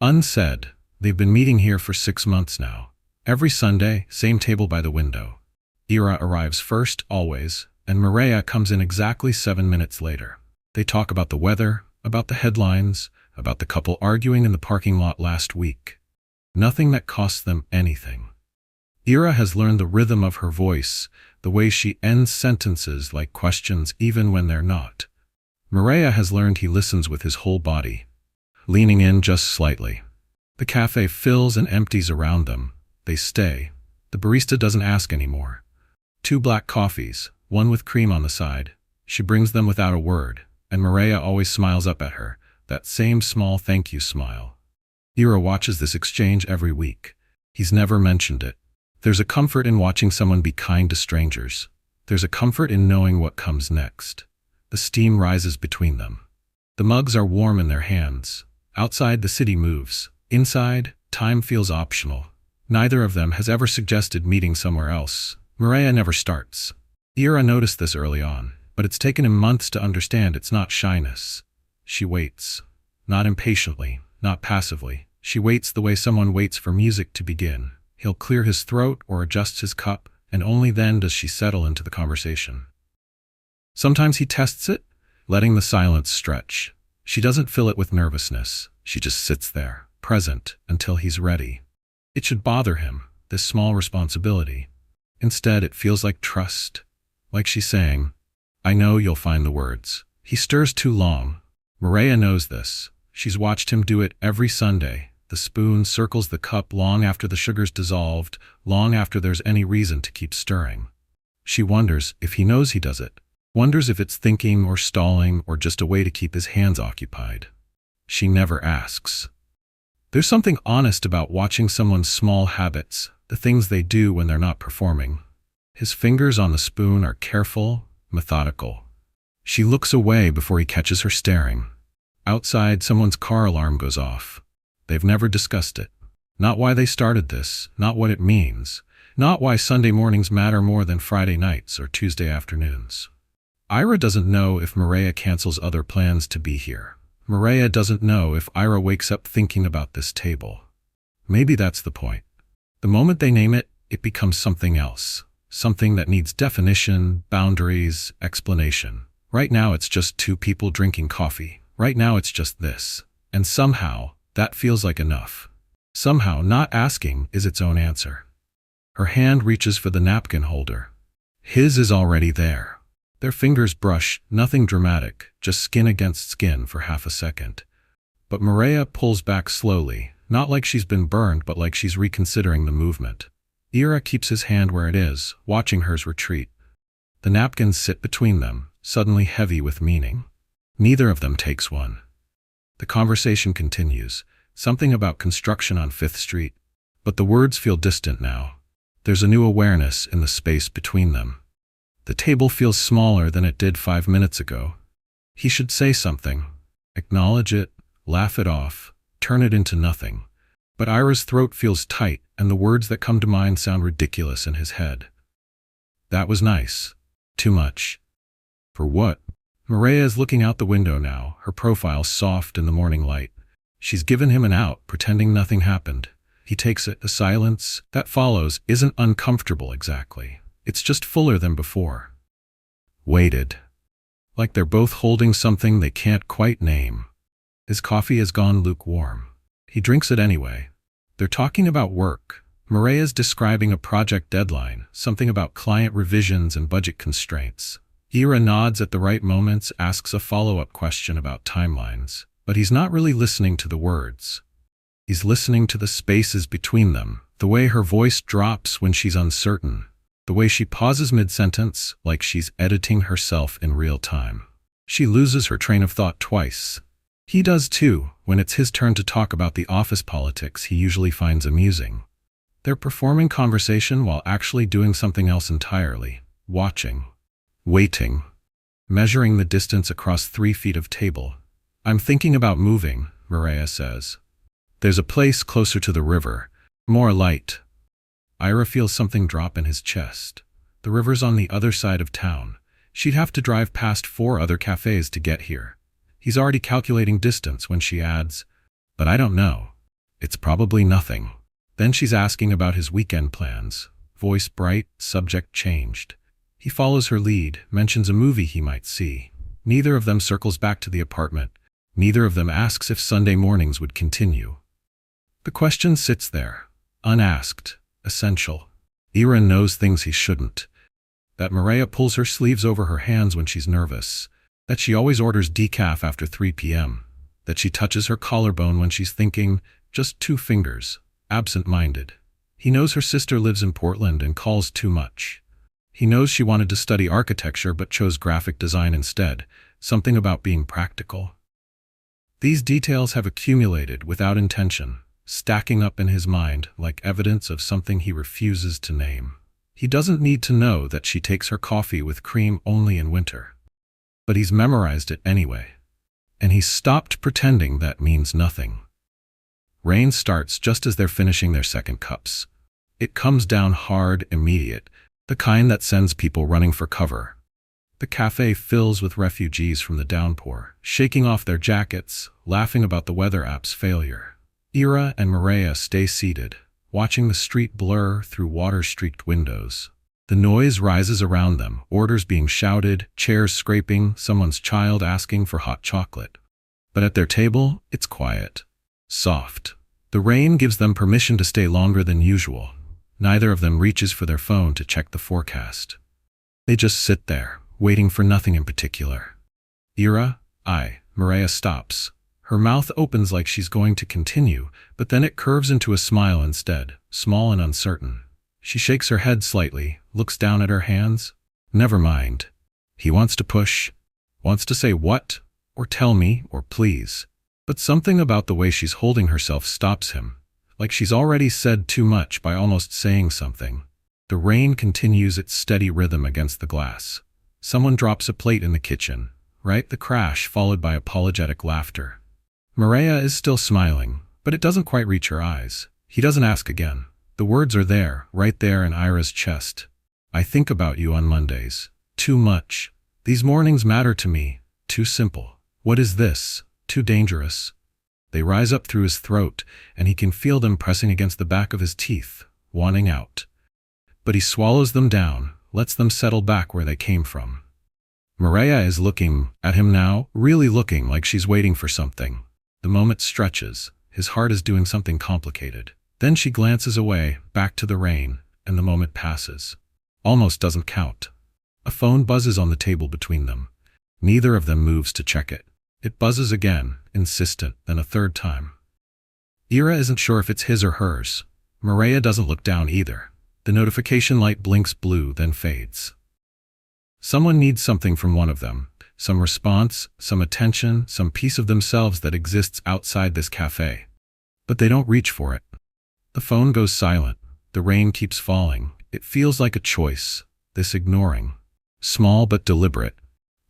Unsaid. They've been meeting here for 6 months now. Every Sunday, same table by the window. Ira arrives first, always, and Mireya comes in exactly 7 minutes later. They talk about the weather, about the headlines, about the couple arguing in the parking lot last week. Nothing that costs them anything. Ira has learned the rhythm of her voice, the way she ends sentences like questions even when they're not. Mireya has learned he listens with his whole body, leaning in just slightly. The café fills and empties around them. They stay. The barista doesn't ask anymore. 2 black coffees, one with cream on the side. She brings them without a word, and Mireya always smiles up at her, that same small thank you smile. Ira watches this exchange every week. He's never mentioned it. There's a comfort in watching someone be kind to strangers. There's a comfort in knowing what comes next. The steam rises between them. The mugs are warm in their hands. Outside, the city moves. Inside, time feels optional. Neither of them has ever suggested meeting somewhere else. Mireya never starts. Ira noticed this early on, but it's taken him months to understand it's not shyness. She waits. Not impatiently, not passively. She waits the way someone waits for music to begin. He'll clear his throat or adjust his cup, and only then does she settle into the conversation. Sometimes he tests it, letting the silence stretch. She doesn't fill it with nervousness. She just sits there, present, until he's ready. It should bother him, this small responsibility. Instead, it feels like trust, like she's saying, "I know you'll find the words." He stirs too long. Mireya knows this. She's watched him do it every Sunday. The spoon circles the cup long after the sugar's dissolved, long after there's any reason to keep stirring. She wonders if he knows he does it, wonders if it's thinking or stalling or just a way to keep his hands occupied. She never asks. There's something honest about watching someone's small habits, the things they do when they're not performing. His fingers on the spoon are careful, methodical. She looks away before he catches her staring. Outside, someone's car alarm goes off. They've never discussed it. Not why they started this, not what it means, not why Sunday mornings matter more than Friday nights or Tuesday afternoons. Ira doesn't know if Mireya cancels other plans to be here. Mireya doesn't know if Ira wakes up thinking about this table. Maybe that's the point. The moment they name it, it becomes something else. Something that needs definition, boundaries, explanation. Right now it's just 2 people drinking coffee. Right now it's just this. And somehow, that feels like enough. Somehow, not asking is its own answer. Her hand reaches for the napkin holder. His is already there. Their fingers brush, nothing dramatic, just skin against skin for half a second. But Mireya pulls back slowly, not like she's been burned, but like she's reconsidering the movement. Ira keeps his hand where it is, watching hers retreat. The napkins sit between them, suddenly heavy with meaning. Neither of them takes one. The conversation continues, something about construction on 5th Street, but the words feel distant now. There's a new awareness in the space between them. The table feels smaller than it did 5 minutes ago. He should say something, acknowledge it, laugh it off, turn it into nothing. But Ira's throat feels tight, and the words that come to mind sound ridiculous in his head. That was nice. Too much. For what? Mireya is looking out the window now, her profile soft in the morning light. She's given him an out, pretending nothing happened. He takes it. The silence that follows isn't uncomfortable exactly. It's just fuller than before. Weighted. Like they're both holding something they can't quite name. His coffee has gone lukewarm. He drinks it anyway. They're talking about work. Mireya's describing a project deadline, something about client revisions and budget constraints. Ira nods at the right moments, asks a follow-up question about timelines, but he's not really listening to the words. He's listening to the spaces between them, the way her voice drops when she's uncertain, the way she pauses mid-sentence like she's editing herself in real time. She loses her train of thought twice. He does too, when it's his turn to talk about the office politics he usually finds amusing. They're performing conversation while actually doing something else entirely, watching. Waiting. Measuring the distance across 3 feet of table. I'm thinking about moving, Mireya says. There's a place closer to the river. More light. Ira feels something drop in his chest. The river's on the other side of town. She'd have to drive past 4 other cafes to get here. He's already calculating distance when she adds, "But I don't know." It's probably nothing. Then she's asking about his weekend plans. Voice bright, subject changed. He follows her lead, mentions a movie he might see. Neither of them circles back to the apartment. Neither of them asks if Sunday mornings would continue. The question sits there, unasked, essential. Ira knows things he shouldn't. That Mireya pulls her sleeves over her hands when she's nervous. That she always orders decaf after 3 p.m. That she touches her collarbone when she's thinking, just 2 fingers, absent-minded. He knows her sister lives in Portland and calls too much. He knows she wanted to study architecture but chose graphic design instead, something about being practical. These details have accumulated without intention, stacking up in his mind like evidence of something he refuses to name. He doesn't need to know that she takes her coffee with cream only in winter. But he's memorized it anyway. And he's stopped pretending that means nothing. Rain starts just as they're finishing their second cups. It comes down hard, immediate, the kind that sends people running for cover. The café fills with refugees from the downpour, shaking off their jackets, laughing about the weather app's failure. Ira and Mireya stay seated, watching the street blur through water-streaked windows. The noise rises around them, orders being shouted, chairs scraping, someone's child asking for hot chocolate. But at their table, it's quiet. Soft. The rain gives them permission to stay longer than usual. Neither of them reaches for their phone to check the forecast. They just sit there, waiting for nothing in particular. Mireya stops. Her mouth opens like she's going to continue, but then it curves into a smile instead, small and uncertain. She shakes her head slightly, looks down at her hands. Never mind. He wants to push, wants to say what, or tell me, or please. But something about the way she's holding herself stops him, like she's already said too much by almost saying something. The rain continues its steady rhythm against the glass. Someone drops a plate in the kitchen, right? The crash followed by apologetic laughter. Mireya is still smiling, but it doesn't quite reach her eyes. He doesn't ask again. The words are there, right there in Ira's chest. I think about you on Mondays. Too much. These mornings matter to me. Too simple. What is this? Too dangerous. They rise up through his throat, and he can feel them pressing against the back of his teeth, wanting out. But he swallows them down, lets them settle back where they came from. Mireya is looking at him now, really looking like she's waiting for something. The moment stretches. His heart is doing something complicated. Then she glances away, back to the rain, and the moment passes. Almost doesn't count. A phone buzzes on the table between them. Neither of them moves to check it. It buzzes again, insistent, then a third time. Ira isn't sure if it's his or hers. Mireya doesn't look down either. The notification light blinks blue, then fades. Someone needs something from one of them. Some response, some attention, some piece of themselves that exists outside this café. But they don't reach for it. The phone goes silent. The rain keeps falling. It feels like a choice, this ignoring. Small but deliberate.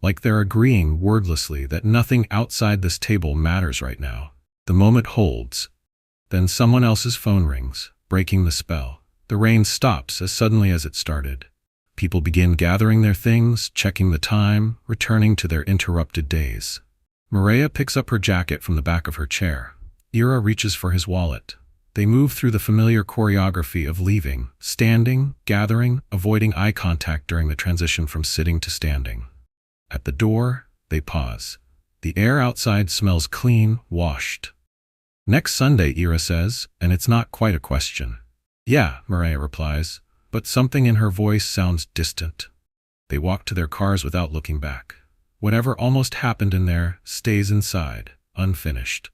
Like they're agreeing wordlessly that nothing outside this table matters right now. The moment holds. Then someone else's phone rings, breaking the spell. The rain stops as suddenly as it started. People begin gathering their things, checking the time, returning to their interrupted days. Mireya picks up her jacket from the back of her chair. Ira reaches for his wallet. They move through the familiar choreography of leaving, standing, gathering, avoiding eye contact during the transition from sitting to standing. At the door, they pause. The air outside smells clean, washed. Next Sunday, Ira says, and it's not quite a question. Yeah, Mireya replies, but something in her voice sounds distant. They walk to their cars without looking back. Whatever almost happened in there stays inside, unfinished.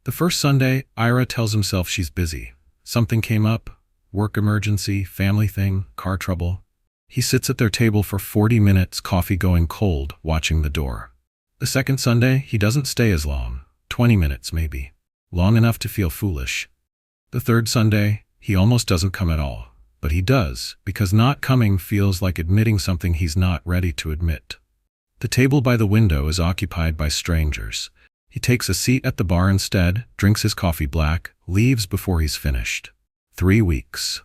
The first Sunday, Ira tells himself she's busy. Something came up, work emergency, family thing, car trouble. He sits at their table for 40 minutes, coffee going cold, watching the door. The second Sunday, he doesn't stay as long, 20 minutes maybe, long enough to feel foolish. The third Sunday, he almost doesn't come at all, but he does, because not coming feels like admitting something he's not ready to admit. The table by the window is occupied by strangers. He takes a seat at the bar instead, drinks his coffee black, leaves before he's finished. 3 weeks.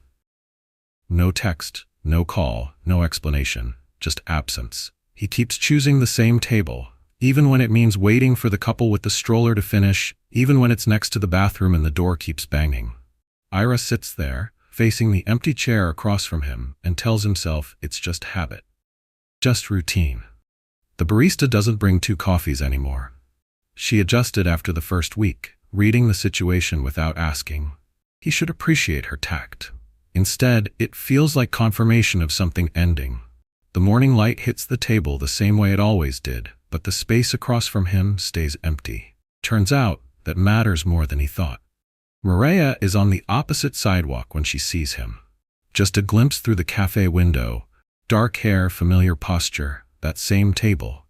No text, no call, no explanation, just absence. He keeps choosing the same table. Even when it means waiting for the couple with the stroller to finish, even when it's next to the bathroom and the door keeps banging. Ira sits there, facing the empty chair across from him, and tells himself it's just habit. Just routine. The barista doesn't bring 2 coffees anymore. She adjusted after the first week, reading the situation without asking. He should appreciate her tact. Instead, it feels like confirmation of something ending. The morning light hits the table the same way it always did, but the space across from him stays empty. Turns out, that matters more than he thought. Mireya is on the opposite sidewalk when she sees him. Just a glimpse through the café window, dark hair, familiar posture, that same table.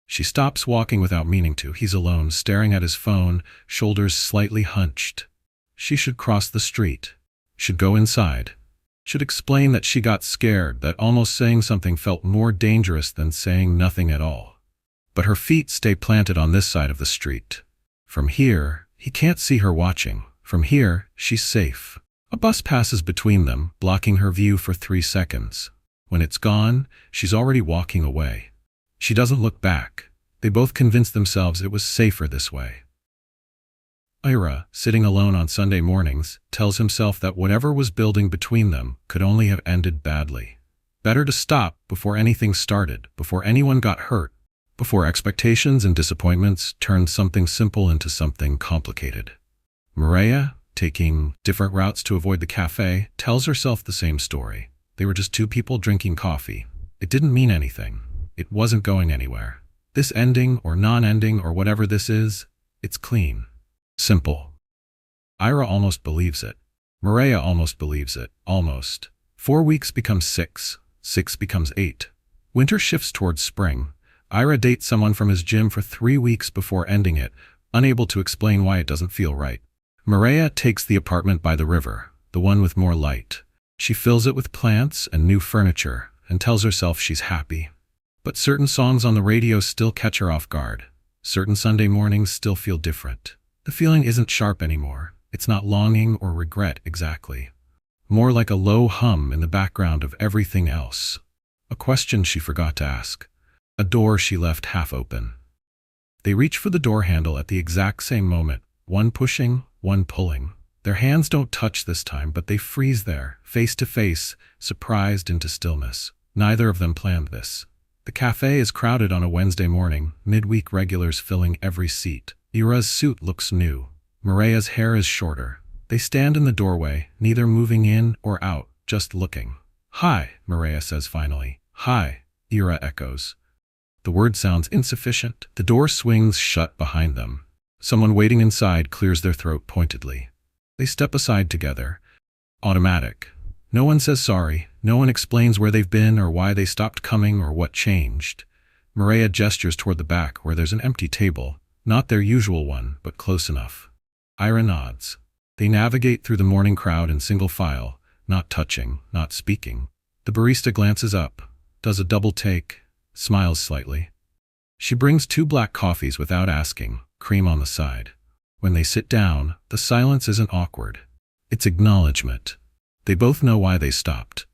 She stops walking without meaning to. He's alone, staring at his phone, shoulders slightly hunched. She should cross the street. Should go inside. Should explain that she got scared, that almost saying something felt more dangerous than saying nothing at all. But her feet stay planted on this side of the street. From here, he can't see her watching. From here, she's safe. A bus passes between them, blocking her view for 3 seconds. When it's gone, she's already walking away. She doesn't look back. They both convinced themselves it was safer this way. Ira, sitting alone on Sunday mornings, tells himself that whatever was building between them could only have ended badly. Better to stop before anything started, before anyone got hurt, before expectations and disappointments turned something simple into something complicated. Mireya, taking different routes to avoid the café, tells herself the same story. They were just 2 people drinking coffee. It didn't mean anything. It wasn't going anywhere. This ending or non-ending or whatever this is, it's clean. Simple. Ira almost believes it. Mireya almost believes it. Almost. 4 weeks becomes 6. 6 becomes 8. Winter shifts towards spring. Ira dates someone from his gym for 3 weeks before ending it, unable to explain why it doesn't feel right. Mireya takes the apartment by the river, the one with more light. She fills it with plants and new furniture, and tells herself she's happy. But certain songs on the radio still catch her off guard. Certain Sunday mornings still feel different. The feeling isn't sharp anymore. It's not longing or regret exactly. More like a low hum in the background of everything else. A question she forgot to ask. A door she left half open. They reach for the door handle at the exact same moment, one pushing, one pulling. Their hands don't touch this time, but they freeze there, face to face, surprised into stillness. Neither of them planned this. The café is crowded on a Wednesday morning, midweek regulars filling every seat. Ira's suit looks new. Mireya's hair is shorter. They stand in the doorway, neither moving in or out, just looking. "Hi," Mireya says finally. "Hi," Ira echoes. The word sounds insufficient. The door swings shut behind them. Someone waiting inside clears their throat pointedly. They step aside together. Automatic. No one says sorry. No one explains where they've been or why they stopped coming or what changed. Mireya gestures toward the back where there's an empty table. Not their usual one, but close enough. Ira nods. They navigate through the morning crowd in single file, not touching, not speaking. The barista glances up, does a double take, smiles slightly. She brings 2 black coffees without asking, cream on the side. When they sit down, the silence isn't awkward. It's acknowledgement. They both know why they stopped.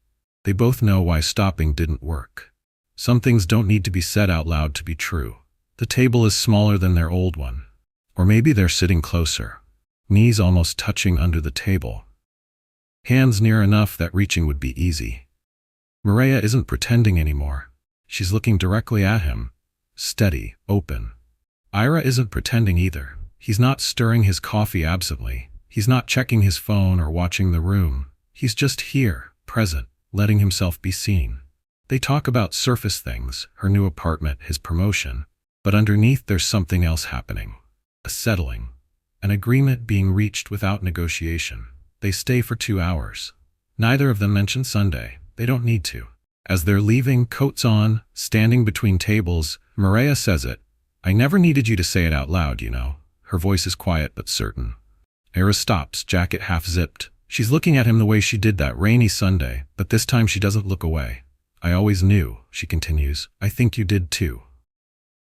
They both know why stopping didn't work. Some things don't need to be said out loud to be true. The table is smaller than their old one. Or maybe they're sitting closer. Knees almost touching under the table. Hands near enough that reaching would be easy. Mireya isn't pretending anymore. She's looking directly at him. Steady, open. Ira isn't pretending either. He's not stirring his coffee absently. He's not checking his phone or watching the room. He's just here, present, letting himself be seen. They talk about surface things, her new apartment, his promotion. But underneath there's something else happening. A settling. An agreement being reached without negotiation. They stay for 2 hours. Neither of them mention Sunday. They don't need to. As they're leaving, coats on, standing between tables, Mireya says it. "I never needed you to say it out loud, you know." Her voice is quiet but certain. Ira stops, jacket half zipped. She's looking at him the way she did that rainy Sunday, but this time she doesn't look away. "I always knew," she continues. "I think you did too."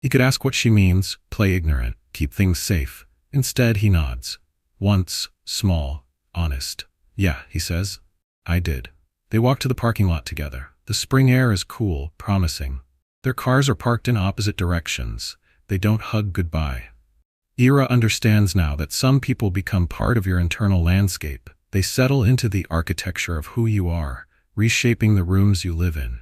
He could ask what she means, play ignorant, keep things safe. Instead, he nods. Once, small, honest. "Yeah," he says. "I did." They walk to the parking lot together. The spring air is cool, promising. Their cars are parked in opposite directions. They don't hug goodbye. Ira understands now that some people become part of your internal landscape. They settle into the architecture of who you are, reshaping the rooms you live in.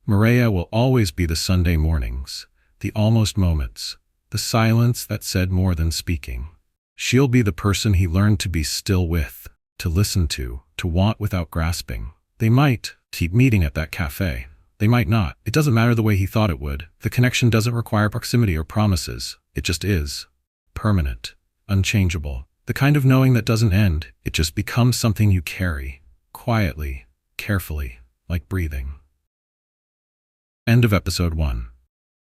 Mireya will always be the Sunday mornings, the almost moments, the silence that said more than speaking. She'll be the person he learned to be still with, to listen to want without grasping. They might keep meeting at that café. They might not. It doesn't matter the way he thought it would. The connection doesn't require proximity or promises. It just is. Permanent. Unchangeable. The kind of knowing that doesn't end. It just becomes something you carry. Quietly. Carefully. Like breathing. End of episode 1.